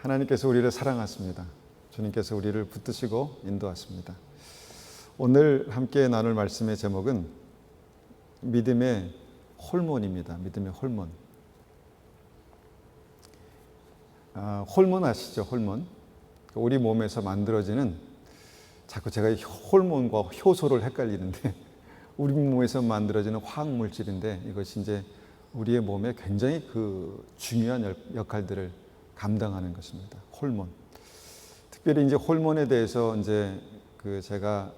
하나님께서 우리를 사랑하십니다. 주님께서 우리를 붙드시고 인도하십니다. 오늘 함께 나눌 말씀의 제목은 믿음의 호르몬입니다. 믿음의 호르몬. 호르몬 아시죠? 호르몬. 우리 몸에서 만들어지는, 자꾸 제가 호르몬과 효소를 헷갈리는데 우리 몸에서 만들어지는 화학물질인데, 이것이 이제 우리의 몸에 굉장히 중요한 역할들을 감당하는 것입니다. 호르몬. 특별히 이제 호르몬에 대해서 이제 제가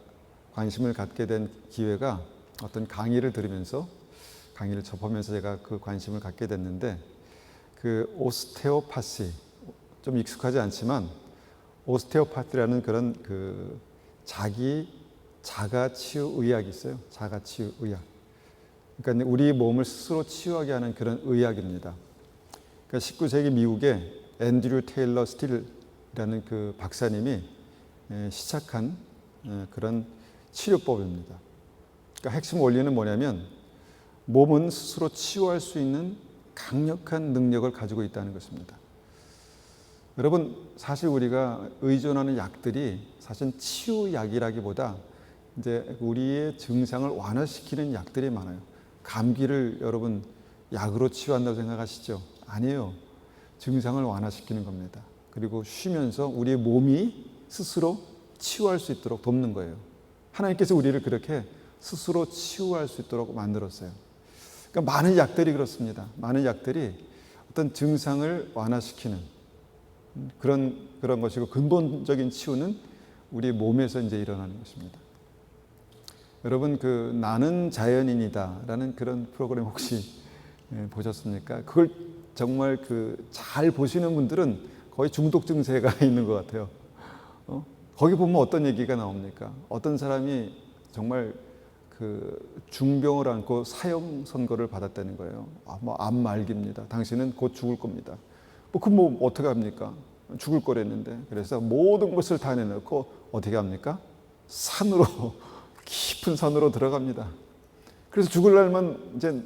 관심을 갖게 된 기회가 어떤 강의를 들으면서, 강의를 접하면서 제가 그 관심을 갖게 됐는데, 오스테오파시, 좀 익숙하지 않지만 오스테오파티라는 그런 자가치유 의학이 있어요. 자가치유 의학. 그러니까 우리 몸을 스스로 치유하게 하는 그런 의학입니다. 그러니까 19세기 미국에 앤드류 테일러 스틸이라는 그 박사님이 시작한 그런 치료법입니다. 그러니까 핵심 원리는 뭐냐면, 몸은 스스로 치유할 수 있는 강력한 능력을 가지고 있다는 것입니다. 여러분, 사실 우리가 의존하는 약들이 사실 치유약이라기보다 이제 우리의 증상을 완화시키는 약들이 많아요. 감기를 여러분 약으로 치유한다고 생각하시죠? 아니에요. 증상을 완화시키는 겁니다. 그리고 쉬면서 우리의 몸이 스스로 치유할 수 있도록 돕는 거예요. 하나님께서 우리를 그렇게 스스로 치유할 수 있도록 만들었어요. 그러니까 많은 약들이 그렇습니다. 많은 약들이 어떤 증상을 완화시키는 그런 것이고, 근본적인 치유는 우리 몸에서 이제 일어나는 것입니다. 여러분, 나는 자연인이다라는 그런 프로그램 혹시 보셨습니까? 그걸 정말 잘 보시는 분들은 거의 중독 증세가 있는 것 같아요. 거기 보면 어떤 얘기가 나옵니까? 어떤 사람이 정말 중병을 안고 사형 선고를 받았다는 거예요. 암 말기입니다. 당신은 곧 죽을 겁니다. 그럼 어떻게 합니까? 죽을 거랬는데. 그래서 모든 것을 다 내놓고 어떻게 합니까? 산으로, 깊은 산으로 들어갑니다. 그래서 죽을 날만 이제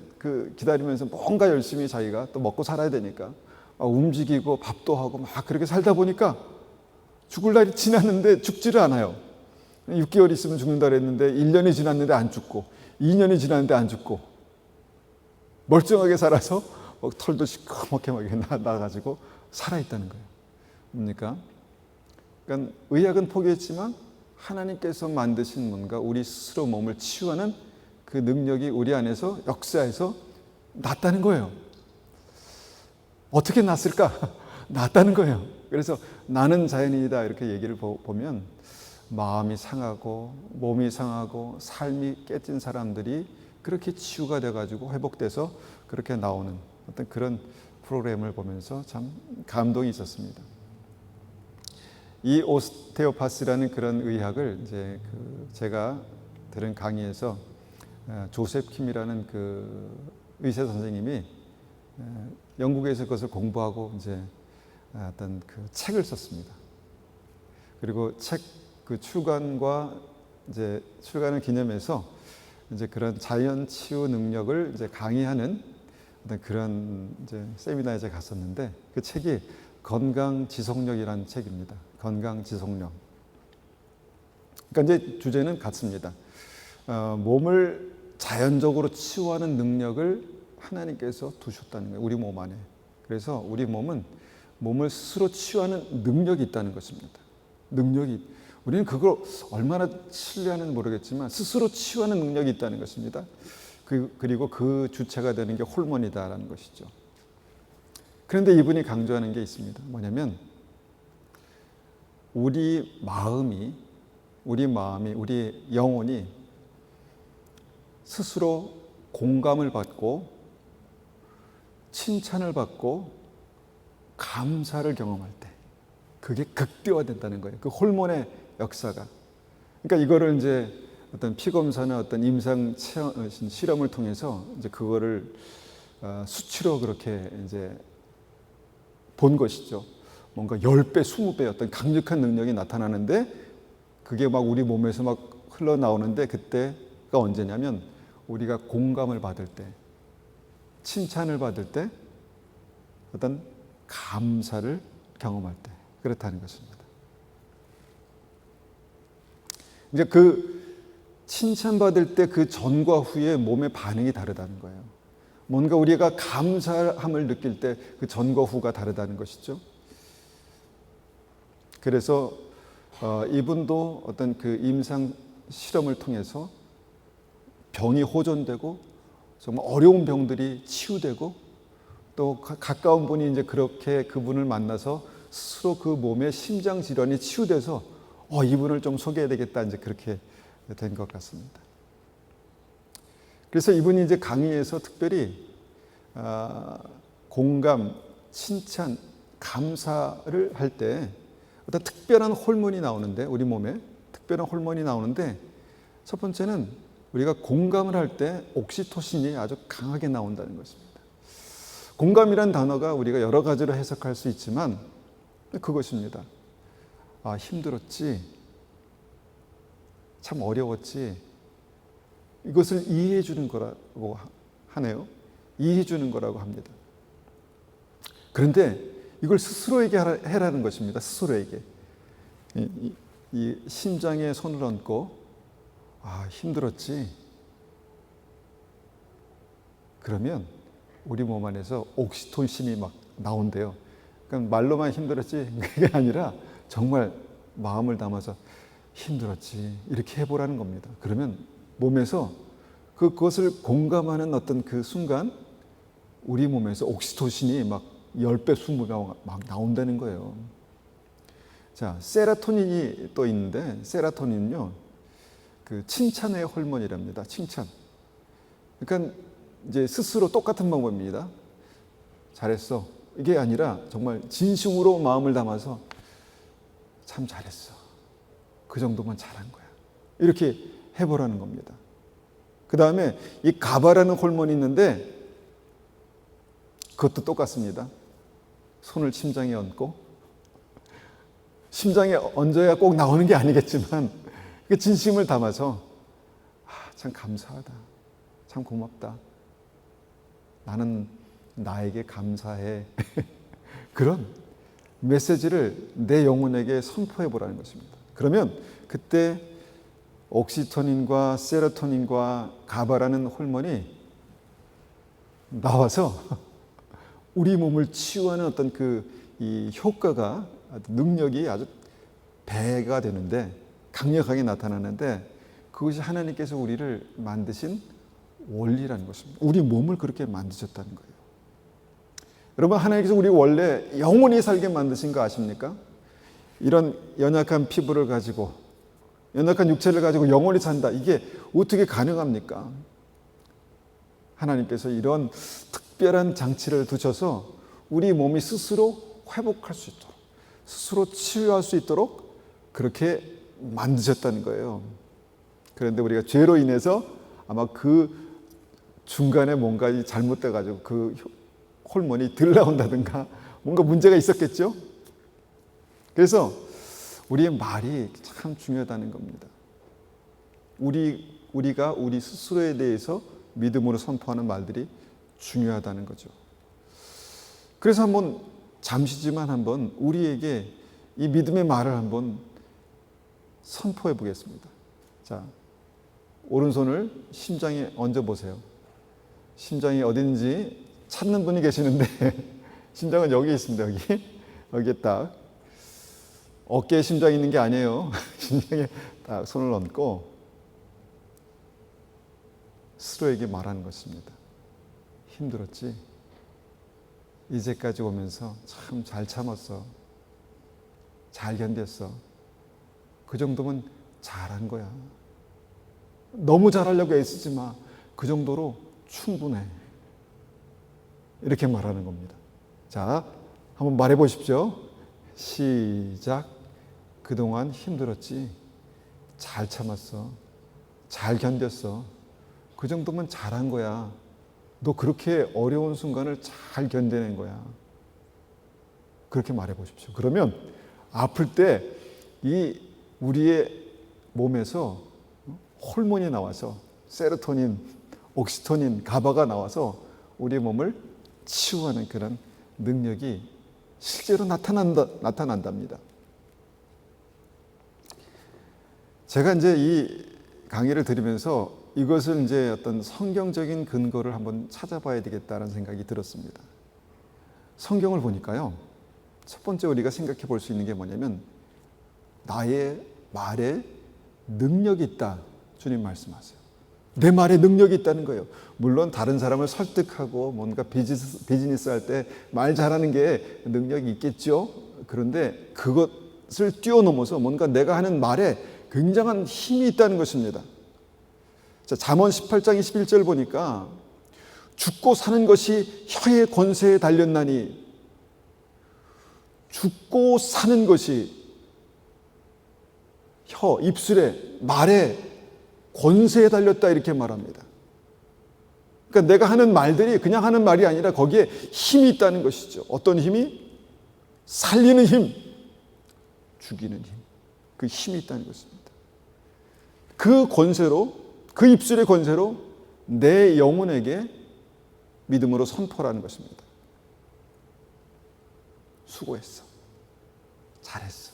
기다리면서 뭔가 열심히 자기가 또 먹고 살아야 되니까 움직이고 밥도 하고 막 그렇게 살다 보니까 죽을 날이 지났는데 죽지를 않아요. 6개월 있으면 죽는다 그랬는데 1년이 지났는데 안 죽고, 2년이 지났는데 안 죽고, 멀쩡하게 살아서 털도 시커멓게 나가지고 살아있다는 거예요. 뭡니까? 그러니까 의학은 포기했지만 하나님께서 만드신 뭔가 우리 스스로 몸을 치유하는 그 능력이 우리 안에서 역사해서 났다는 거예요. 어떻게 났을까? 났다는 거예요. 그래서 나는 자연인이다 이렇게 얘기를 보면 마음이 상하고 몸이 상하고 삶이 깨진 사람들이 그렇게 치유가 돼가지고 회복돼서 그렇게 나오는 어떤 그런 프로그램을 보면서 참 감동이 있었습니다. 이 오스테오파시라는 그런 의학을 이제 제가 들은 강의에서 조셉 킴이라는 의사 선생님이 영국에서 그것을 공부하고 이제 어떤 책을 썼습니다. 그리고 책 출간과 이제 출간을 기념해서 이제 그런 자연 치유 능력을 이제 강의하는 어떤 그런 이제 세미나에 제가 갔었는데, 그 책이 건강 지속력이라는 책입니다. 건강 지속력. 그러니까 이제 주제는 같습니다. 몸을 자연적으로 치유하는 능력을 하나님께서 두셨다는 거예요. 우리 몸 안에. 그래서 우리 몸을 스스로 치유하는 능력이 있다는 것입니다. 우리는 그걸 얼마나 신뢰하는지 모르겠지만 스스로 치유하는 능력이 있다는 것입니다. 그리고 그 주체가 되는 게 호르몬이다라는 것이죠. 그런데 이분이 강조하는 게 있습니다. 뭐냐면 우리 마음이, 우리 영혼이 스스로 공감을 받고 칭찬을 받고 감사를 경험할 때 그게 극대화된다는 거예요. 그 호르몬의 역사가. 그러니까 이거를 이제 어떤 피검사나 어떤 임상 실험을 통해서 이제 그거를 수치로 그렇게 이제 본 것이죠. 뭔가 10배, 20배 어떤 강력한 능력이 나타나는데 그게 막 우리 몸에서 막 흘러나오는데, 그때가 언제냐면 우리가 공감을 받을 때, 칭찬을 받을 때, 어떤 감사를 경험할 때 그렇다는 것입니다. 이제 그 칭찬받을 때 그 전과 후에 몸의 반응이 다르다는 거예요. 뭔가 우리가 감사함을 느낄 때 그 전과 후가 다르다는 것이죠. 그래서 이분도 어떤 그 임상 실험을 통해서 병이 호전되고 정말 어려운 병들이 치유되고 또 가까운 분이 이제 그렇게 그분을 만나서 스스로 그 몸의 심장 질환이 치유돼서 이분을 좀 소개해야 되겠다 이제 그렇게 된 것 같습니다. 그래서 이분이 이제 강의에서 특별히 공감, 칭찬, 감사를 할 때 어떤 특별한 호르몬이 나오는데 우리 몸에 특별한 호르몬이 나오는데 첫 번째는 우리가 공감을 할 때 옥시토신이 아주 강하게 나온다는 것입니다. 공감이란 단어가 우리가 여러 가지로 해석할 수 있지만 그것입니다. 힘들었지, 참 어려웠지, 이것을 이해해 주는 거라고 하네요. 이해해 주는 거라고 합니다. 그런데 이걸 스스로에게 해라는 것입니다. 스스로에게. 이 심장에 손을 얹고 힘들었지. 그러면 우리 몸 안에서 옥시토신이 막 나온대요. 그러니까 말로만 힘들었지 그게 아니라 정말 마음을 담아서 힘들었지 이렇게 해보라는 겁니다. 그러면 몸에서 그것을 공감하는 어떤 그 순간 우리 몸에서 옥시토신이 막 10배, 20배가 막 나온다는 거예요. 자, 세로토닌이 또 있는데 세로토닌은요, 그 칭찬의 호르몬이랍니다. 칭찬. 그러니까 이제 스스로 똑같은 방법입니다. 잘했어. 이게 아니라 정말 진심으로 마음을 담아서 참 잘했어. 그 정도면 잘한 거야. 이렇게 해보라는 겁니다. 그 다음에 이 가바라는 호르몬이 있는데 그것도 똑같습니다. 손을 심장에 얹고 심장에 얹어야 꼭 나오는 게 아니겠지만 진심을 담아서 참 감사하다. 참 고맙다. 나는 나에게 감사해. 그런 메시지를 내 영혼에게 선포해 보라는 것입니다. 그러면 그때 옥시토닌과 세로토닌과 가바라는 호르몬이 나와서 우리 몸을 치유하는 어떤 이 효과가 능력이 아주 배가 되는데 강력하게 나타나는데 그것이 하나님께서 우리를 만드신 원리라는 것입니다. 우리 몸을 그렇게 만드셨다는 거예요. 여러분, 하나님께서 우리 원래 영원히 살게 만드신 거 아십니까? 이런 연약한 피부를 가지고 연약한 육체를 가지고 영원히 산다. 이게 어떻게 가능합니까? 하나님께서 이런 특별한 장치를 두셔서 우리 몸이 스스로 회복할 수 있도록 스스로 치유할 수 있도록 그렇게 만드셨다는 거예요. 그런데 우리가 죄로 인해서 아마 그 중간에 뭔가 잘못돼 가지고 그 호르몬이 덜 나온다든가 뭔가 문제가 있었겠죠. 그래서 우리의 말이 참 중요하다는 겁니다. 우리가 우리 스스로에 대해서 믿음으로 선포하는 말들이 중요하다는 거죠. 그래서 한번 잠시지만 한번 우리에게 이 믿음의 말을 한번 선포해 보겠습니다. 자, 오른손을 심장에 얹어 보세요. 심장이 어딘지 찾는 분이 계시는데 심장은 여기 있습니다. 여기에 딱 어깨에 심장이 있는 게 아니에요. 심장에 딱 손을 얹고 스스로에게 말하는 것입니다. 힘들었지? 이제까지 오면서 참 잘 참았어. 잘 견뎠어. 그 정도면 잘한 거야. 너무 잘하려고 애쓰지 마. 그 정도로 충분해. 이렇게 말하는 겁니다. 자, 한번 말해 보십시오. 시작. 그동안 힘들었지? 잘 참았어. 잘 견뎠어. 그 정도면 잘한 거야. 너 그렇게 어려운 순간을 잘 견뎌낸 거야. 그렇게 말해 보십시오. 그러면 아플 때 이 우리의 몸에서 호르몬이 나와서 세로토닌, 옥시토닌, 가바가 나와서 우리의 몸을 치유하는 그런 능력이 실제로 나타난답니다. 제가 이제 이 강의를 들으면서 이것을 이제 어떤 성경적인 근거를 한번 찾아봐야 되겠다는 생각이 들었습니다. 성경을 보니까요, 첫 번째 우리가 생각해 볼 수 있는 게 뭐냐면 나의 말에 능력이 있다. 주님 말씀하세요. 내 말에 능력이 있다는 거예요. 물론 다른 사람을 설득하고 뭔가 비즈니스 할 때 말 잘하는 게 능력이 있겠죠. 그런데 그것을 뛰어넘어서 뭔가 내가 하는 말에 굉장한 힘이 있다는 것입니다. 자, 잠언 18장 21절 보니까 죽고 사는 것이 혀의 권세에 달렸나니, 죽고 사는 것이 혀, 입술에, 말에 권세에 달렸다 이렇게 말합니다. 그러니까 내가 하는 말들이 그냥 하는 말이 아니라 거기에 힘이 있다는 것이죠. 어떤 힘이? 살리는 힘, 죽이는 힘. 그 힘이 있다는 것입니다. 그 권세로, 그 입술의 권세로 내 영혼에게 믿음으로 선포라는 것입니다. 수고했어. 잘했어.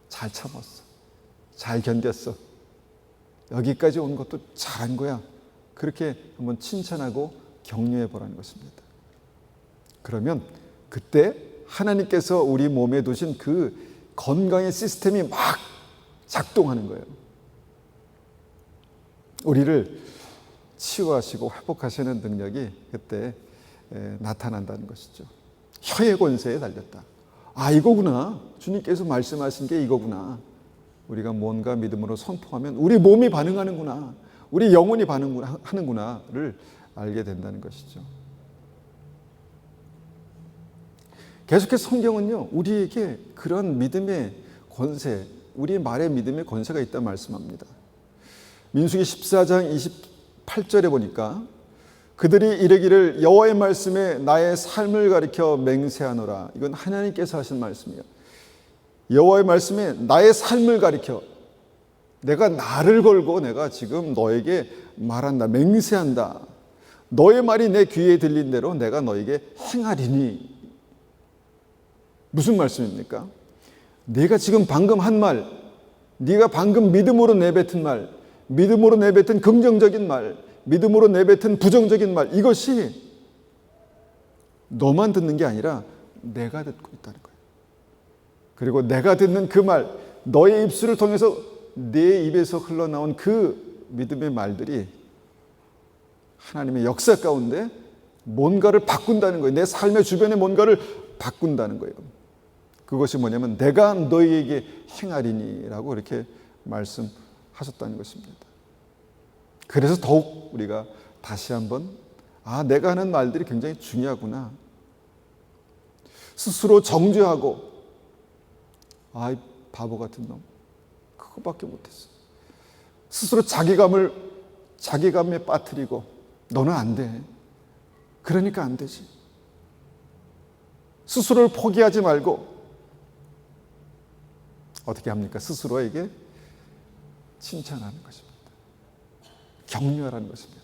잘 참았어. 잘 견뎠어. 여기까지 온 것도 잘한 거야. 그렇게 한번 칭찬하고 격려해 보라는 것입니다. 그러면 그때 하나님께서 우리 몸에 두신 그 건강의 시스템이 막 작동하는 거예요. 우리를 치유하시고 회복하시는 능력이 그때 나타난다는 것이죠. 혀의 권세에 달렸다. 아, 이거구나. 주님께서 말씀하신 게 이거구나. 우리가 뭔가 믿음으로 선포하면 우리 몸이 반응하는구나. 우리 영혼이 반응하는구나를 알게 된다는 것이죠. 계속해서 성경은요, 우리에게 그런 믿음의 권세, 우리의 말에 믿음의 권세가 있다 말씀합니다. 민수기 14장 28절에 보니까 그들이 이르기를 여호와의 말씀에 나의 삶을 가리켜 맹세하노라. 이건 하나님께서 하신 말씀이에요. 여호와의 말씀에 나의 삶을 가리켜, 내가 나를 걸고 내가 지금 너에게 말한다, 맹세한다. 너의 말이 내 귀에 들린 대로 내가 너에게 행하리니. 무슨 말씀입니까? 네가 지금 방금 한 말, 네가 방금 믿음으로 내뱉은 말, 믿음으로 내뱉은 긍정적인 말, 믿음으로 내뱉은 부정적인 말, 이것이 너만 듣는 게 아니라 내가 듣고 있다는 거예요. 그리고 내가 듣는 그 말, 너의 입술을 통해서 내 입에서 흘러나온 그 믿음의 말들이 하나님의 역사 가운데 뭔가를 바꾼다는 거예요. 내 삶의 주변에 뭔가를 바꾼다는 거예요. 그것이 뭐냐면 내가 너희에게 행하리니라고 이렇게 말씀하셨다는 것입니다. 그래서 더욱 우리가 다시 한번 내가 하는 말들이 굉장히 중요하구나. 스스로 정죄하고 이 바보 같은 놈, 그거밖에 못했어. 스스로 자기감에 빠뜨리고 너는 안 돼. 그러니까 안 되지. 스스로를 포기하지 말고 어떻게 합니까? 스스로에게 칭찬하는 것입니다. 격려하라는 것입니다.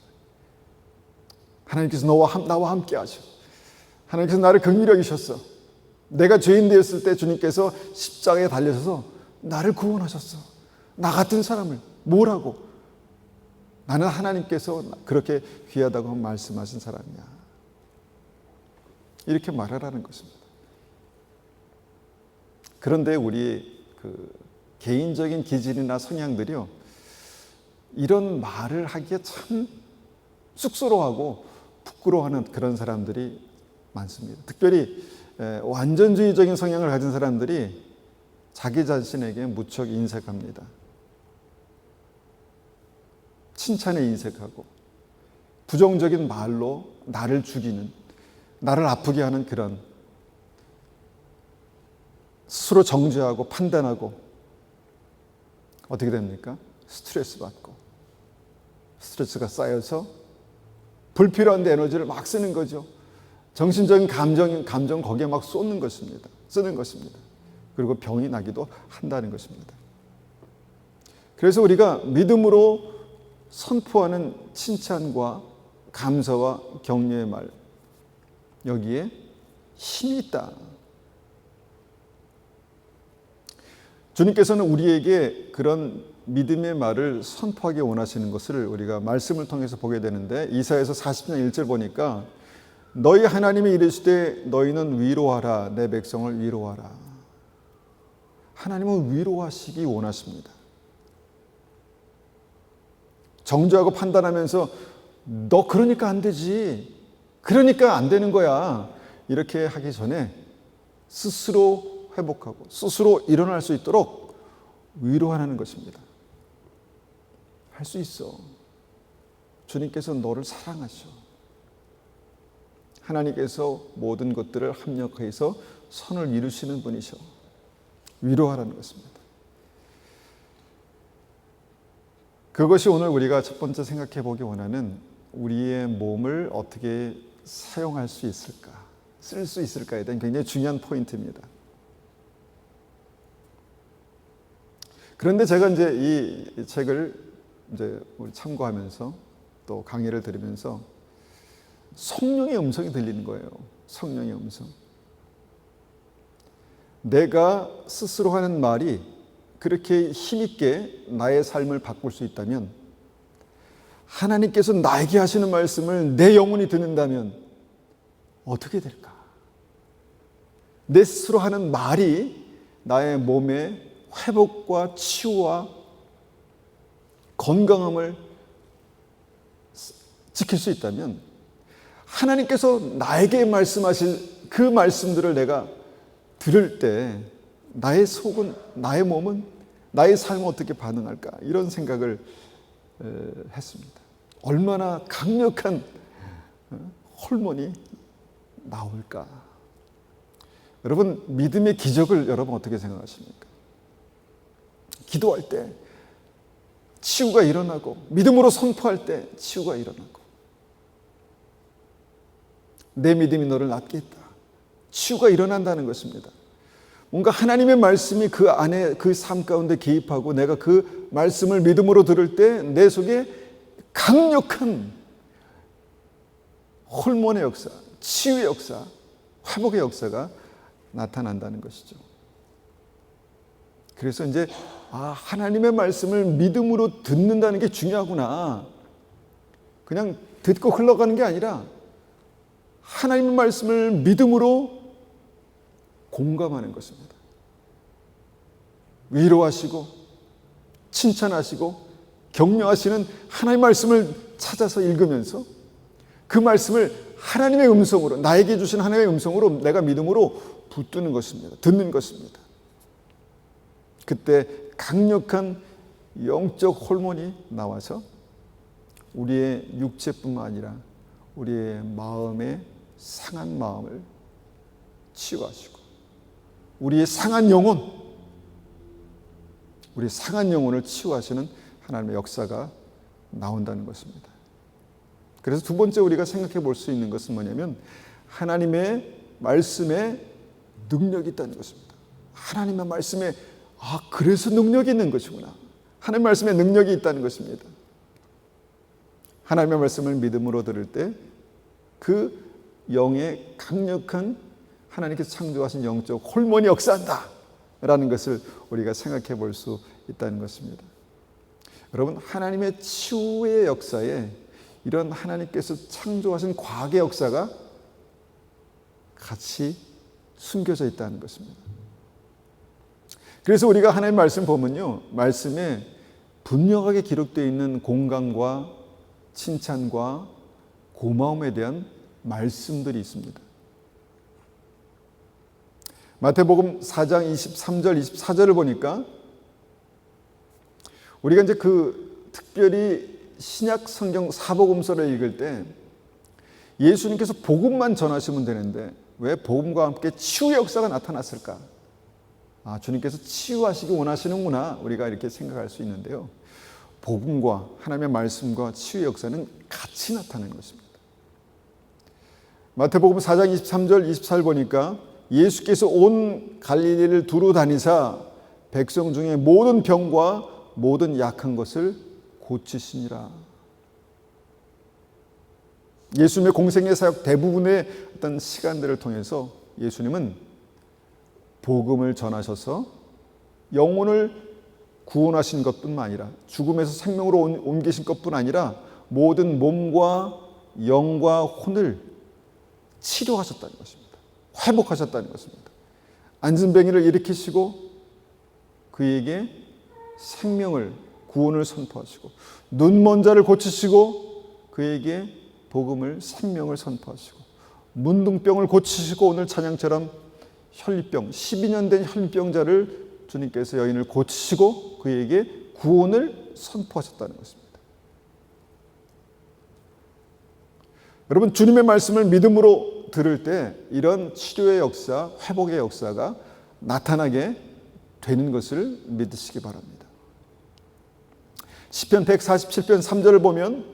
하나님께서 나와 함께 하셔. 하나님께서 나를 긍휼히 여기셨어. 내가 죄인 되었을 때 주님께서 십자가에 달려서 나를 구원하셨어. 나 같은 사람을 뭐라고? 나는 하나님께서 그렇게 귀하다고 말씀하신 사람이야. 이렇게 말하라는 것입니다. 그런데 우리 개인적인 기질이나 성향들이요, 이런 말을 하기에 참 쑥스러워하고 부끄러워하는 그런 사람들이 많습니다. 특별히 완전주의적인 성향을 가진 사람들이 자기 자신에게 무척 인색합니다. 칭찬에 인색하고 부정적인 말로 나를 죽이는, 나를 아프게 하는 그런, 스스로 정죄하고 판단하고 어떻게 됩니까? 스트레스 받고, 스트레스가 쌓여서 불필요한 데 에너지를 막 쓰는 거죠. 정신적인 감정 거기에 막 쓰는 것입니다. 그리고 병이 나기도 한다는 것입니다. 그래서 우리가 믿음으로 선포하는 칭찬과 감사와 격려의 말, 여기에 힘이 있다. 주님께서는 우리에게 그런 믿음의 말을 선포하기 원하시는 것을 우리가 말씀을 통해서 보게 되는데, 이사야서 40장 1절 보니까 너희 하나님이 이르시되 너희는 위로하라, 내 백성을 위로하라. 하나님은 위로하시기 원하십니다. 정죄하고 판단하면서 너 그러니까 안 되지, 그러니까 안 되는 거야, 이렇게 하기 전에 스스로 회복하고 스스로 일어날 수 있도록 위로하는 것입니다. 할 수 있어. 주님께서 너를 사랑하셔. 하나님께서 모든 것들을 합력해서 선을 이루시는 분이셔. 위로하라는 것입니다. 그것이 오늘 우리가 첫 번째 생각해 보기 원하는, 우리의 몸을 어떻게 사용할 수 있을까, 쓸 수 있을까에 대한 굉장히 중요한 포인트입니다. 그런데 제가 이제 이 책을 이제 우리 참고하면서 또 강의를 들으면서 성령의 음성이 들리는 거예요. 성령의 음성. 내가 스스로 하는 말이 그렇게 힘있게 나의 삶을 바꿀 수 있다면, 하나님께서 나에게 하시는 말씀을 내 영혼이 듣는다면 어떻게 될까? 내 스스로 하는 말이 나의 몸의 회복과 치유와 건강함을 지킬 수 있다면, 하나님께서 나에게 말씀하실 그 말씀들을 내가 들을 때 나의 속은, 나의 몸은, 나의 삶은 어떻게 반응할까, 이런 생각을 했습니다. 얼마나 강력한 호르몬이 나올까. 여러분, 믿음의 기적을 여러분 어떻게 생각하십니까? 기도할 때 치유가 일어나고, 믿음으로 선포할 때 치유가 일어나고, 내 믿음이 너를 낫게 했다, 치유가 일어난다는 것입니다. 뭔가 하나님의 말씀이 그 안에, 그 삶 가운데 개입하고, 내가 그 말씀을 믿음으로 들을 때 내 속에 강력한 호르몬의 역사, 치유의 역사, 회복의 역사가 나타난다는 것이죠. 그래서 이제 하나님의 말씀을 믿음으로 듣는다는 게 중요하구나. 그냥 듣고 흘러가는 게 아니라 하나님의 말씀을 믿음으로 공감하는 것입니다. 위로하시고 칭찬하시고 격려하시는 하나님의 말씀을 찾아서 읽으면서 그 말씀을 하나님의 음성으로, 나에게 주신 하나님의 음성으로 내가 믿음으로 붙드는 것입니다. 듣는 것입니다. 그때 강력한 영적 호르몬이 나와서 우리의 육체뿐만 아니라 우리의 마음의 상한 마음을 치유하시고, 우리의 상한 영혼, 우리 상한 영혼을 치유하시는 하나님의 역사가 나온다는 것입니다. 그래서 두 번째 우리가 생각해 볼 수 있는 것은 뭐냐면, 하나님의 말씀에 능력이 있다는 것입니다. 하나님의 말씀에 그래서 능력이 있는 것이구나. 하나님의 말씀에 능력이 있다는 것입니다. 하나님의 말씀을 믿음으로 들을 때 그 영의 강력한, 하나님께서 창조하신 영적 호르몬이 역사한다 라는 것을 우리가 생각해 볼 수 있다는 것입니다. 여러분, 하나님의 치유의 역사에 이런 하나님께서 창조하신 과학의 역사가 같이 숨겨져 있다는 것입니다. 그래서 우리가 하나님의 말씀 보면요, 말씀에 분명하게 기록되어 있는 공감과 칭찬과 고마움에 대한 말씀들이 있습니다. 마태복음 4장 23절 24절을 보니까 우리가 이제 특별히 신약 성경 사복음서를 읽을 때 예수님께서 복음만 전하시면 되는데 왜 복음과 함께 치유의 역사가 나타났을까? 주님께서 치유하시기 원하시는구나, 우리가 이렇게 생각할 수 있는데요, 복음과 하나님의 말씀과 치유의 역사는 같이 나타나는 것입니다. 마태복음 4장 23절 24절 보니까 예수께서 온 갈릴리를 두루 다니사 백성 중에 모든 병과 모든 약한 것을 고치시니라. 예수님의 공생의 사역 대부분의 어떤 시간들을 통해서 예수님은 복음을 전하셔서 영혼을 구원하신 것뿐만 아니라 죽음에서 생명으로 옮기신 것뿐 아니라 모든 몸과 영과 혼을 치료하셨다는 것입니다. 회복하셨다는 것입니다. 안진뱅이를 일으키시고 그에게 생명을, 구원을 선포하시고, 눈먼 자를 고치시고 그에게 복음을, 생명을 선포하시고, 문둥병을 고치시고 오늘 찬양처럼 혈리병, 12년 된 혈리병자를 주님께서 여인을 고치시고 그에게 구원을 선포하셨다는 것입니다. 여러분, 주님의 말씀을 믿음으로 들을 때 이런 치료의 역사, 회복의 역사가 나타나게 되는 것을 믿으시기 바랍니다. 시편 147편 3절을 보면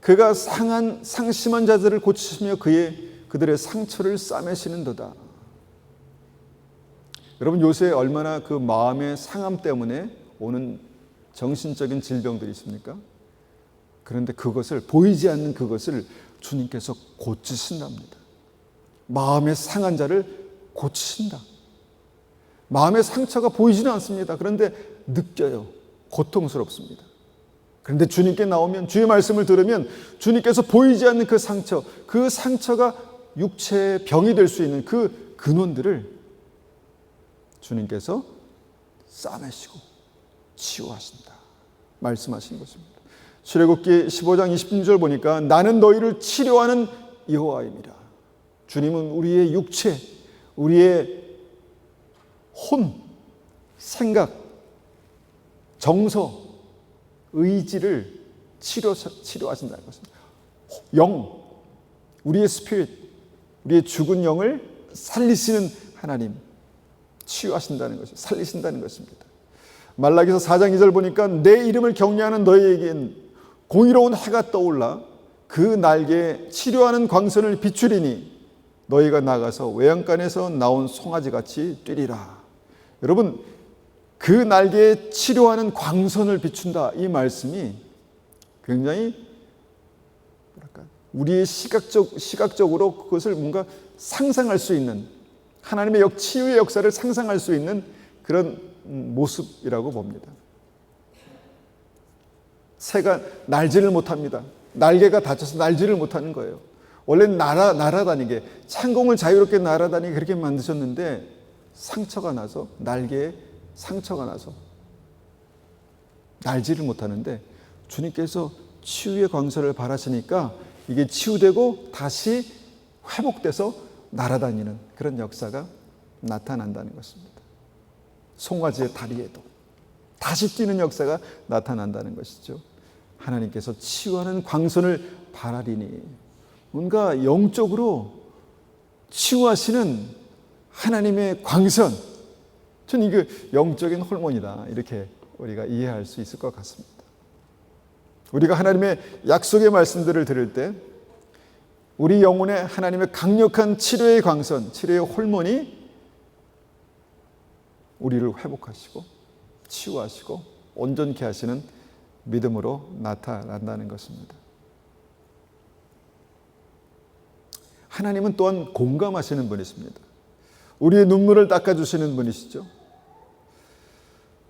그가 상심한 자들을 고치시며 그들의 상처를 싸매시는도다. 여러분, 요새 얼마나 그 마음의 상함 때문에 오는 정신적인 질병들이 있습니까? 그런데 그것을, 보이지 않는 그것을 주님께서 고치신답니다. 마음의 상한 자를 고치신다. 마음의 상처가 보이지는 않습니다. 그런데 느껴요. 고통스럽습니다. 그런데 주님께 나오면, 주의 말씀을 들으면 주님께서 보이지 않는 그 상처가 육체의 병이 될 수 있는 그 근원들을 주님께서 싸매시고 치유하신다 말씀하신 것입니다. 출애굽기 15장 26절 보니까 나는 너희를 치료하는 여호와입니다. 주님은 우리의 육체, 우리의 혼, 생각, 정서, 의지를 치료하신다는 것입니다. 영, 우리의 스피릿, 우리의 죽은 영을 살리시는 하나님, 치유하신다는 것입니다. 살리신다는 것입니다. 말라기서 4장 2절 보니까 내 이름을 경외하는 너희에겐 공의로운 해가 떠올라 그 날개에 치료하는 광선을 비추리니 너희가 나가서 외양간에서 나온 송아지같이 뛰리라. 여러분, 그 날개에 치료하는 광선을 비춘다, 이 말씀이 굉장히 우리의 시각적으로 그것을 뭔가 상상할 수 있는, 하나님의 치유의 역사를 상상할 수 있는 그런 모습이라고 봅니다. 새가 날지를 못합니다. 날개가 다쳐서 날지를 못하는 거예요. 원래는 날아다니게, 창공을 자유롭게 날아다니게 그렇게 만드셨는데 상처가 나서, 날개에 상처가 나서 날지를 못하는데 주님께서 치유의 광선을 발하시니까 이게 치유되고 다시 회복돼서 날아다니는 그런 역사가 나타난다는 것입니다. 송아지의 다리에도 다시 뛰는 역사가 나타난다는 것이죠. 하나님께서 치유하는 광선을 발하리니, 뭔가 영적으로 치유하시는 하나님의 광선, 저는 이게 영적인 호르몬이다, 이렇게 우리가 이해할 수 있을 것 같습니다. 우리가 하나님의 약속의 말씀들을 들을 때 우리 영혼에 하나님의 강력한 치료의 광선, 치료의 호르몬이 우리를 회복하시고 치유하시고 온전케 하시는 믿음으로 나타난다는 것입니다. 하나님은 또한 공감하시는 분이십니다. 우리의 눈물을 닦아주시는 분이시죠.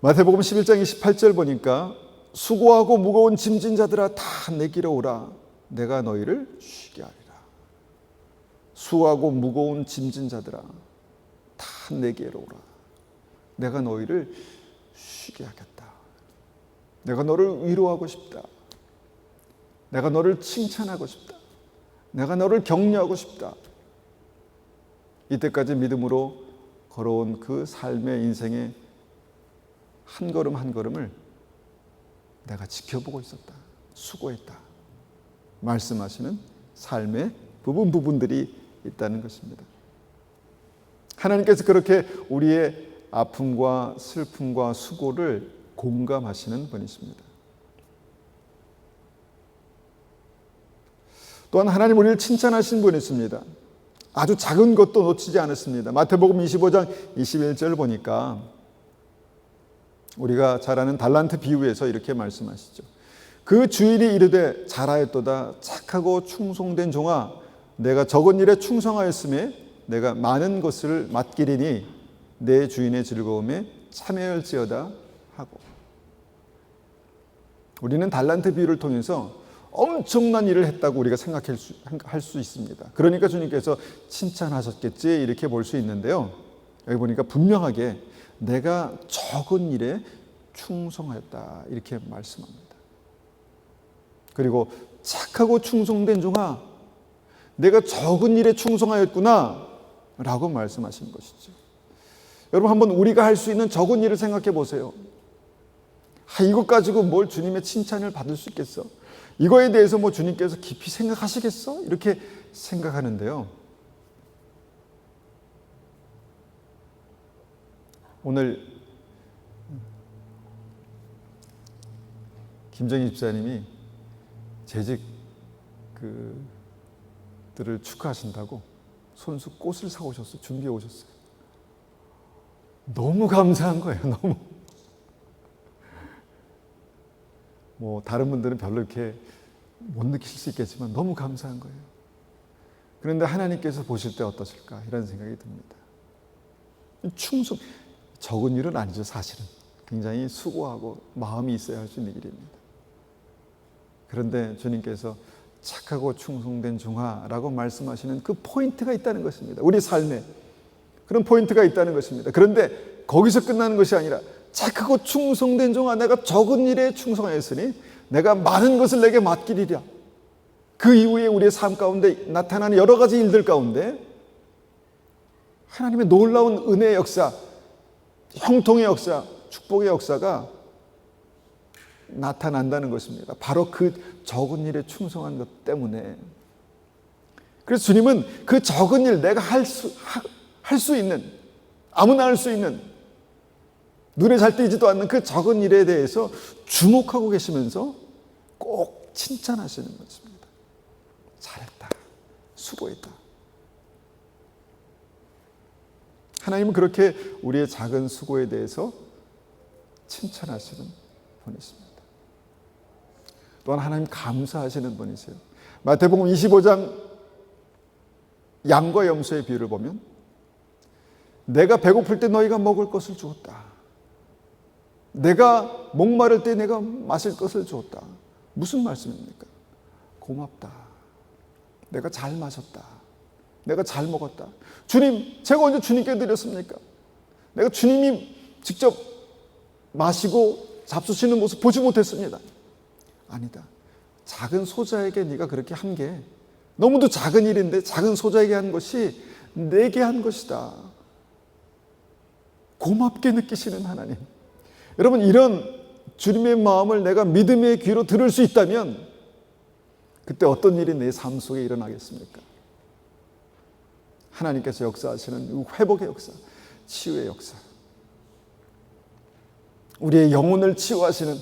마태복음 11장 28절 보니까 수고하고 무거운 짐진 자들아 다 내게로 오라 내가 너희를 쉬게 하리라. 수고하고 무거운 짐진 자들아 다 내게로 오라 내가 너희를 쉬게 하겠다. 내가 너를 위로하고 싶다. 내가 너를 칭찬하고 싶다. 내가 너를 격려하고 싶다. 이때까지 믿음으로 걸어온 그 삶의 인생의 한 걸음 한 걸음을 내가 지켜보고 있었다. 수고했다. 말씀하시는 삶의 부분들이 있다는 것입니다. 하나님께서 그렇게 우리의 아픔과 슬픔과 수고를 공감하시는 분이십니다. 또한 하나님 우리를 칭찬하신 분이십니다. 아주 작은 것도 놓치지 않았습니다. 마태복음 25장 21절 보니까 우리가 잘 아는 달란트 비유에서 이렇게 말씀하시죠. 그 주인이 이르되 잘하였도다 착하고 충성된 종아 내가 적은 일에 충성하였음에 내가 많은 것을 맡기리니 내 주인의 즐거움에 참여할지어다 하고, 우리는 달란트 비유를 통해서 엄청난 일을 했다고 우리가 생각할 수 있습니다. 그러니까 주님께서 칭찬하셨겠지 이렇게 볼 수 있는데요, 여기 보니까 분명하게 내가 적은 일에 충성하였다 이렇게 말씀합니다. 그리고 착하고 충성된 종아, 내가 적은 일에 충성하였구나 라고 말씀하신 것이죠. 여러분, 한번 우리가 할 수 있는 적은 일을 생각해 보세요. 이것 가지고 뭘 주님의 칭찬을 받을 수 있겠어? 이거에 대해서 뭐 주님께서 깊이 생각하시겠어? 이렇게 생각하는데요, 오늘 김정희 집사님이 재직 들을 축하하신다고 손수 꽃을 사오셨어요. 준비해 오셨어요. 너무 감사한 거예요. 너무. 뭐 다른 분들은 별로 이렇게 못 느끼실 수 있겠지만 너무 감사한 거예요. 그런데 하나님께서 보실 때 어떠실까 이런 생각이 듭니다. 충성, 적은 일은 아니죠. 사실은 굉장히 수고하고 마음이 있어야 할 수 있는 일입니다. 그런데 주님께서 착하고 충성된 종아라고 말씀하시는 그 포인트가 있다는 것입니다. 우리 삶에 그런 포인트가 있다는 것입니다. 그런데 거기서 끝나는 것이 아니라, 착하고 충성된 종아, 내가 적은 일에 충성하였으니 내가 많은 것을 내게 맡기리라. 그 이후에 우리의 삶 가운데 나타나는 여러 가지 일들 가운데 하나님의 놀라운 은혜의 역사, 형통의 역사, 축복의 역사가 나타난다는 것입니다. 바로 그 적은 일에 충성한 것 때문에. 그래서 주님은 그 적은 일, 내가 할 수 있는, 아무나 할 수 있는, 눈에 잘 띄지도 않는 그 적은 일에 대해서 주목하고 계시면서 꼭 칭찬하시는 것입니다. 잘했다, 수고했다. 하나님은 그렇게 우리의 작은 수고에 대해서 칭찬하시는 분이십니다. 또한 하나님 감사하시는 분이세요. 마태복음 25장 양과 염소의 비유를 보면, 내가 배고플 때 너희가 먹을 것을 주었다. 내가 목마를 때 내가 마실 것을 주었다. 무슨 말씀입니까? 고맙다. 내가 잘 마셨다. 내가 잘 먹었다. 주님, 제가 언제 주님께 드렸습니까? 내가 주님이 직접 마시고 잡수시는 모습 보지 못했습니다. 아니다. 작은 소자에게 네가 그렇게 한 게 너무도 작은 일인데, 작은 소자에게 한 것이 내게 한 것이다. 고맙게 느끼시는 하나님. 여러분, 이런 주님의 마음을 내가 믿음의 귀로 들을 수 있다면 그때 어떤 일이 내 삶 속에 일어나겠습니까? 하나님께서 역사하시는 회복의 역사, 치유의 역사, 우리의 영혼을 치유하시는,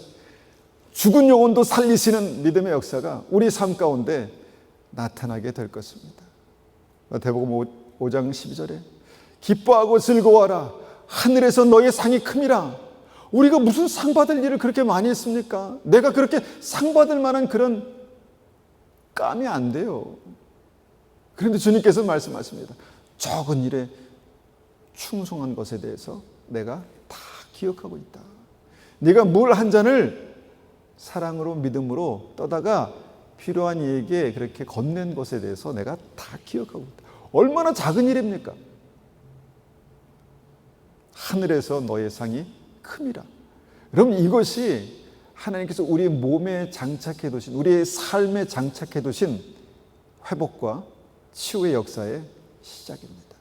죽은 영혼도 살리시는 믿음의 역사가 우리 삶 가운데 나타나게 될 것입니다. 마태복음 5장 12절에 기뻐하고 즐거워하라, 하늘에서 너의 상이 큼이라. 우리가 무슨 상 받을 일을 그렇게 많이 했습니까? 내가 그렇게 상 받을 만한 그런 감이 안 돼요. 그런데 주님께서 말씀하십니다. 적은 일에 충성한 것에 대해서 내가 다 기억하고 있다. 네가 물 한 잔을 사랑으로 믿음으로 떠다가 필요한 이에게 그렇게 건넨 것에 대해서 내가 다 기억하고 있다. 얼마나 작은 일입니까? 하늘에서 너의 상이 큼이라. 여러분, 이것이 하나님께서 우리의 몸에 장착해 두신, 우리의 삶에 장착해 두신 회복과 치유의 역사의 시작입니다.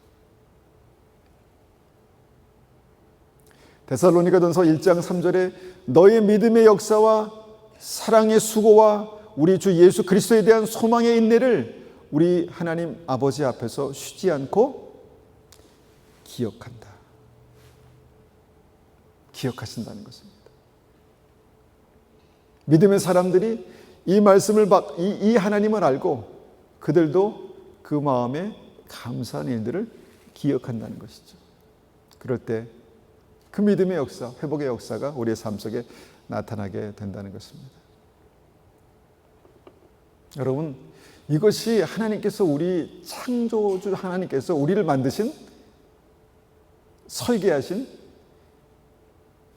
데살로니가전서 1장 3절에 너의 믿음의 역사와 사랑의 수고와 우리 주 예수 그리스도에 대한 소망의 인내를 우리 하나님 아버지 앞에서 쉬지 않고 기억한다. 기억하신다는 것입니다. 믿음의 사람들이 이 말씀을 이 하나님을 알고 그들도 그 마음에 감사한 일들을 기억한다는 것이죠. 그럴 때 그 믿음의 역사, 회복의 역사가 우리의 삶 속에 나타나게 된다는 것입니다. 여러분, 이것이 하나님께서, 우리 창조주 하나님께서 우리를 만드신, 설계하신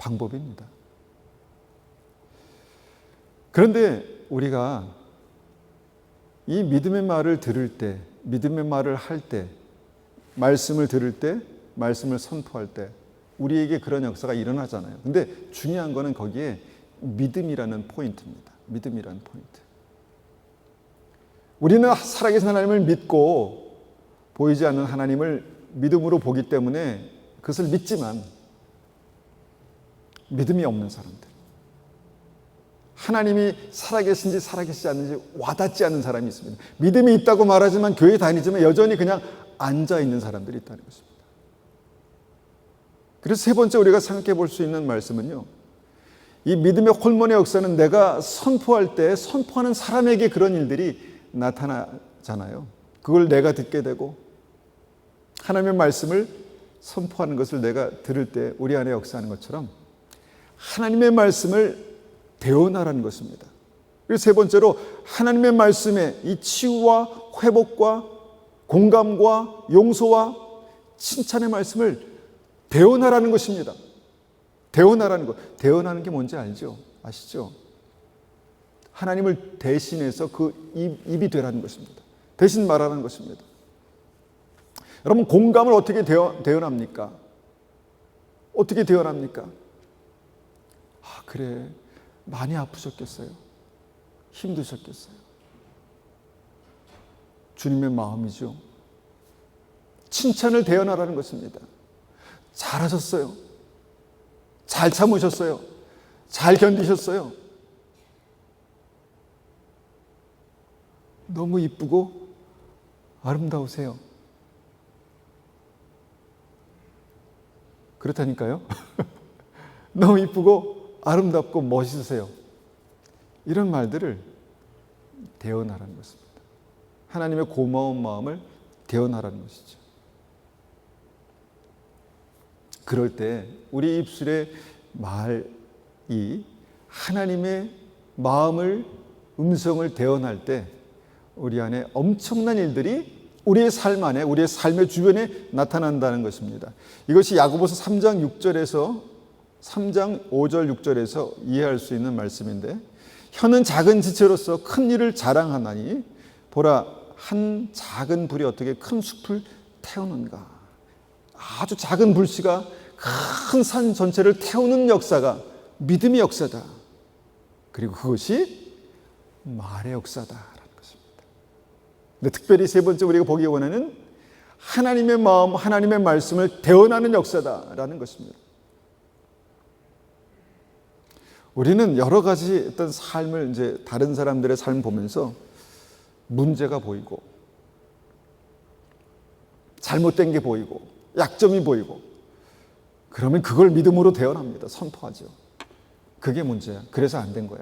방법입니다. 그런데 우리가 이 믿음의 말을 들을 때, 믿음의 말을 할 때, 말씀을 들을 때, 말씀을 선포할 때 우리에게 그런 역사가 일어나잖아요. 근데 중요한 거는 거기에 믿음이라는 포인트입니다. 믿음이라는 포인트. 우리는 살아계신 하나님을 믿고 보이지 않는 하나님을 믿음으로 보기 때문에 그것을 믿지만 믿음이 없는 사람들, 하나님이 살아계신지 살아계시지 않는지 와닿지 않는 사람이 있습니다. 믿음이 있다고 말하지만 교회 다니지만 여전히 그냥 앉아있는 사람들이 있다는 것입니다. 그래서 세 번째 우리가 생각해 볼 수 있는 말씀은요, 이 믿음의 홀몬의 역사는 내가 선포할 때 선포하는 사람에게 그런 일들이 나타나잖아요. 그걸 내가 듣게 되고 하나님의 말씀을 선포하는 것을 내가 들을 때 우리 안에 역사하는 것처럼 하나님의 말씀을 대언하라는 것입니다. 그리고 세 번째로 하나님의 말씀에 이 치유와 회복과 공감과 용서와 칭찬의 말씀을 대언하라는 것입니다. 대언하라는 것. 대언하는 게 뭔지 알죠? 아시죠? 하나님을 대신해서 그 입이 되라는 것입니다. 대신 말하는 것입니다. 여러분, 공감을 어떻게 대언합니까? 어떻게 대언합니까? 아, 그래. 많이 아프셨겠어요. 힘드셨겠어요. 주님의 마음이죠. 칭찬을 대언하라는 것입니다. 잘하셨어요. 잘 참으셨어요. 잘 견디셨어요. 너무 이쁘고 아름다우세요. 그렇다니까요. 너무 이쁘고 아름답고 멋있으세요. 이런 말들을 대언하라는 것입니다. 하나님의 고마운 마음을 대언하라는 것이죠. 그럴 때 우리 입술의 말이 하나님의 마음을, 음성을 대언할 때 우리 안에 엄청난 일들이 우리의 삶 안에, 우리의 삶의 주변에 나타난다는 것입니다. 이것이 야고보서 3장 6절에서 3장 5절 6절에서 이해할 수 있는 말씀인데, 혀는 작은 지체로서 큰 일을 자랑하나니 보라, 한 작은 불이 어떻게 큰 숲을 태우는가. 아주 작은 불씨가 큰 산 전체를 태우는 역사가 믿음의 역사다. 그리고 그것이 말의 역사다라는 것입니다. 근데 특별히 세 번째 우리가 보기 원하는 하나님의 마음, 하나님의 말씀을 대언하는 역사다라는 것입니다. 우리는 여러 가지 어떤 삶을 이제 다른 사람들의 삶을 보면서 문제가 보이고 잘못된 게 보이고 약점이 보이고 그러면 그걸 믿음으로 대언합니다. 선포하죠. 그게 문제야. 그래서 안 된 거야.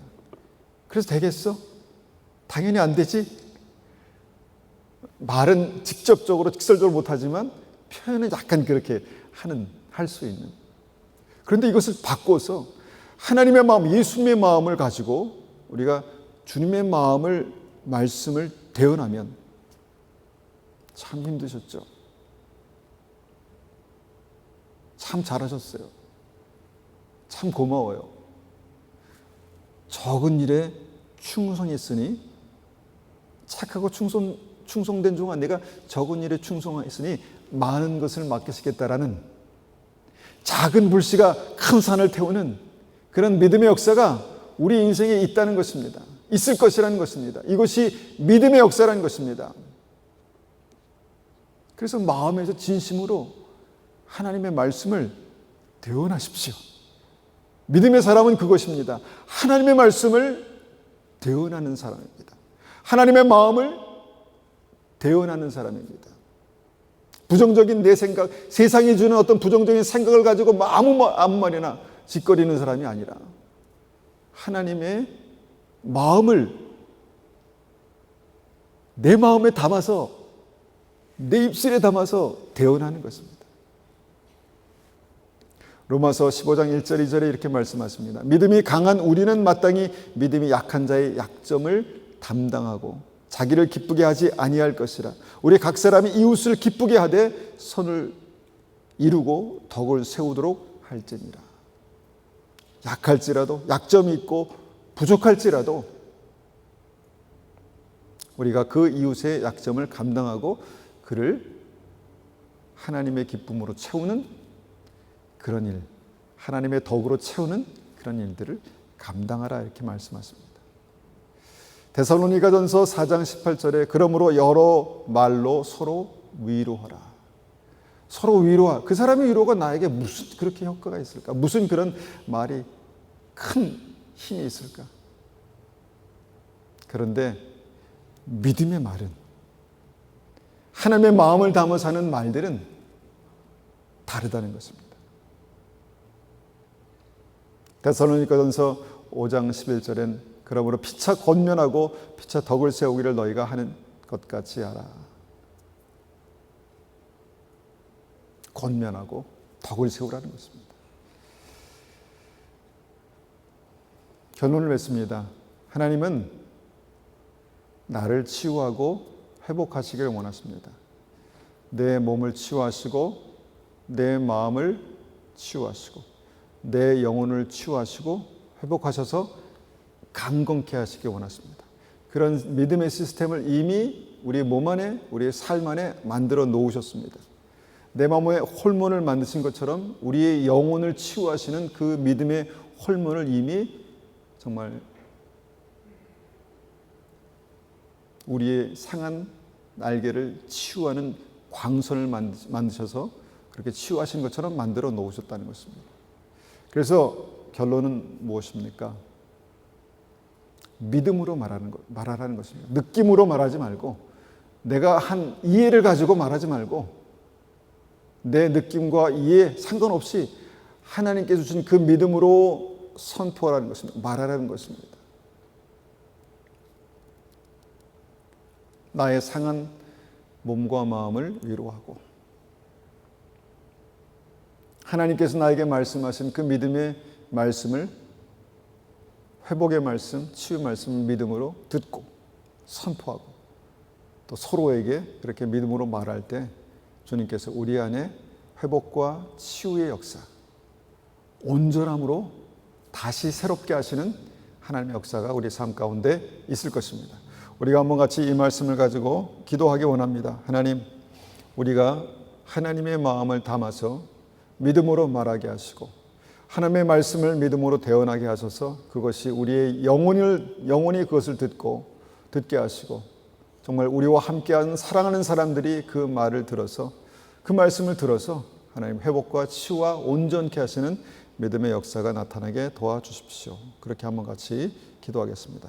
그래서 되겠어? 당연히 안 되지. 말은 직접적으로 직설적으로 못하지만 표현은 약간 그렇게 할 수 있는. 그런데 이것을 바꿔서 하나님의 마음, 예수님의 마음을 가지고 우리가 주님의 마음을, 말씀을 대언하면 참 힘드셨죠. 참 잘하셨어요. 참 고마워요. 적은 일에 충성했으니, 착하고 충성된 종아, 내가 적은 일에 충성했으니 많은 것을 맡기시겠다라는 작은 불씨가 큰 산을 태우는 그런 믿음의 역사가 우리 인생에 있다는 것입니다. 있을 것이라는 것입니다. 이것이 믿음의 역사라는 것입니다. 그래서 마음에서 진심으로 하나님의 말씀을 대언하십시오. 믿음의 사람은 그것입니다. 하나님의 말씀을 대언하는 사람입니다. 하나님의 마음을 대언하는 사람입니다. 부정적인 내 생각, 세상이 주는 어떤 부정적인 생각을 가지고 아무 말이나 짓거리는 사람이 아니라 하나님의 마음을 내 마음에 담아서, 내 입술에 담아서 대언하는 것입니다. 로마서 15장 1절 2절에 이렇게 말씀하십니다. 믿음이 강한 우리는 마땅히 믿음이 약한 자의 약점을 담당하고 자기를 기쁘게 하지 아니할 것이라. 우리 각 사람이 이웃을 기쁘게 하되 선을 이루고 덕을 세우도록 할지니라. 약할지라도, 약점이 있고 부족할지라도 우리가 그 이웃의 약점을 감당하고 그를 하나님의 기쁨으로 채우는 그런 일, 하나님의 덕으로 채우는 그런 일들을 감당하라 이렇게 말씀하십니다. 데살로니가전서 4장 18절에 그러므로 여러 말로 서로 위로하라. 서로 위로하. 그 사람의 위로가 나에게 무슨 그렇게 효과가 있을까? 무슨 그런 말이 큰 힘이 있을까? 그런데 믿음의 말은, 하나님의 마음을 담아서 하는 말들은 다르다는 것입니다. 데살로니가전서 5장 11절엔 그러므로 피차 권면하고 피차 덕을 세우기를 너희가 하는 것 같이 하라. 권면하고 덕을 세우라는 것입니다. 결론을 맺습니다. 하나님은 나를 치유하고 회복하시길 원하십니다. 내 몸을 치유하시고 내 마음을 치유하시고 내 영혼을 치유하시고 회복하셔서 강건케 하시길 원하십니다. 그런 믿음의 시스템을 이미 우리 몸 안에, 우리의 삶 안에 만들어 놓으셨습니다. 내 마음에 홀몬을 만드신 것처럼 우리의 영혼을 치유하시는 그 믿음의 홀몬을 이미 정말 우리의 상한 날개를 치유하는 광선을 만드셔서 그렇게 치유하신 것처럼 만들어 놓으셨다는 것입니다. 그래서 결론은 무엇입니까? 믿음으로 말하라는 것입니다. 느낌으로 말하지 말고, 내가 한 이해를 가지고 말하지 말고, 내 느낌과 이해 상관없이 하나님께 주신 그 믿음으로 선포하라는 것입니다. 말하라는 것입니다. 나의 상한 몸과 마음을 위로하고 하나님께서 나에게 말씀하신 그 믿음의 말씀을, 회복의 말씀, 치유 말씀을 믿음으로 듣고 선포하고 또 서로에게 그렇게 믿음으로 말할 때 주님께서 우리 안에 회복과 치유의 역사, 온전함으로 다시 새롭게 하시는 하나님의 역사가 우리 삶 가운데 있을 것입니다. 우리가 한번 같이 이 말씀을 가지고 기도하기 원합니다. 하나님, 우리가 하나님의 마음을 담아서 믿음으로 말하게 하시고 하나님의 말씀을 믿음으로 대언하게 하셔서 그것이 우리의 영혼이 그것을 듣게 하시고 정말 우리와 함께하는 사랑하는 사람들이 그 말을 들어서, 그 말씀을 들어서 하나님 회복과 치유와 온전케 하시는 믿음의 역사가 나타나게 도와주십시오. 그렇게 한번 같이 기도하겠습니다.